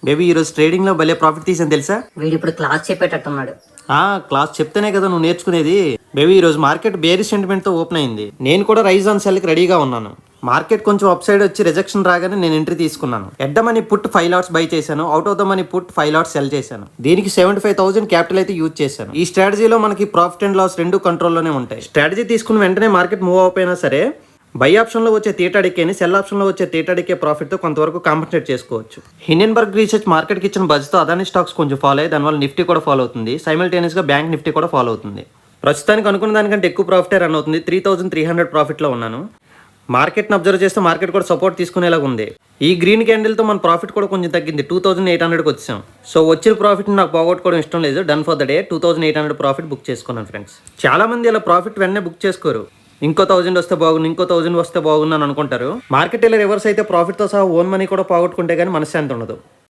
Baby ఈరోజు ట్రేడింగ్లో భలే ప్రాఫిట్ తీసాను తెలుసా? వీడు ఇప్పుడు క్లాస్ చెప్పేటట్టున్నాడు. క్లాస్ చెప్తేనే కదా నువ్వు నేర్చుకునేది. బేబీ ఈరోజు మార్కెట్ బేరీ సెంటిమెంట్తో ఓపెన్ అయింది. నేను కూడా రైజ్ ఆన్ సెల్కి రెడీగా ఉన్నాను. మార్కెట్ కొంచెం అప్ సైడ్ వచ్చి రిజెక్షన్ రాగానే నేను ఎంట్రీ తీసుకున్నాను. At the money put 5 lots buy చేశాను, out of the money put 5 lots sell చేశాను. దీనికి 75,000 క్యాపిటల్ అయితే యూజ్ చేశాను. ఈ స్ట్రాటజీలో మనకి ప్రాఫిట్ అండ్ లాస్ రెండు కంట్రోల్లోనే ఉంటాయి. స్ట్రాటజీ తీసుకున్న వెంటనే మార్కెట్ మూవ్ అయిపోయినా సరే బై ఆప్షన్లో వచ్చే తీటాడికేని సెల్ ఆప్షన్లో వచ్చే తీటాడికే ప్రాఫిట్తో కొంతవరకు కాంపన్సేట్ చేసుకోవచ్చు. హిండెన్బర్గ్ రీసెర్చ్ మార్కెట్కి ఇచ్చిన బడ్జెట్తో అదాని స్టాక్స్ కొంచెం ఫాలో అయ్యి దానివల్ల నిఫ్టీ కూడా ఫాలో అవుతుంది. సైమల్టేనియస్గా బ్యాంక్ నిఫ్టీ కూడా ఫాలో అవుతుంది. ప్రస్తుతానికి అనుకున్న దానికంటే ఎక్కువ ప్రాఫిటే రన్ అవుతుంది. 3,300 ప్రాఫిట్లో ఉన్నాను. మార్కెట్ని అబ్జర్వ్ చేస్తే మార్కెట్ కూడా సపోర్ట్ తీసుకునేలాగా ఉంది. ఈ గ్రీన్ క్యాండిల్తో మన ప్రాఫిట్ కూడా కొంచెం తగ్గింది. 2,800కి వచ్చాం. సో వచ్చిన ప్రాఫిట్ నాకు పోగొట్టుకోవడం ఇష్టం లేదు. Done for the day 2,800 profit book చేసుకున్నాను ఫ్రెండ్స్. చాలా మంది ఇలా ప్రాఫిట్ వెంటనే బుక్ చేసుకోరు. ఇంకో 1,000 వస్తే బాగుంది, ఇంకో 1,000 వస్తే బాగుందని అనుకుంటారు. మార్కెట్ ఇలా రివర్స్ అయితే ప్రాఫిట్తో సహా ఓన్ మనీ కూడా పోగొట్టుకుంటే కానీ మనశ్శాంతి ఉండదు.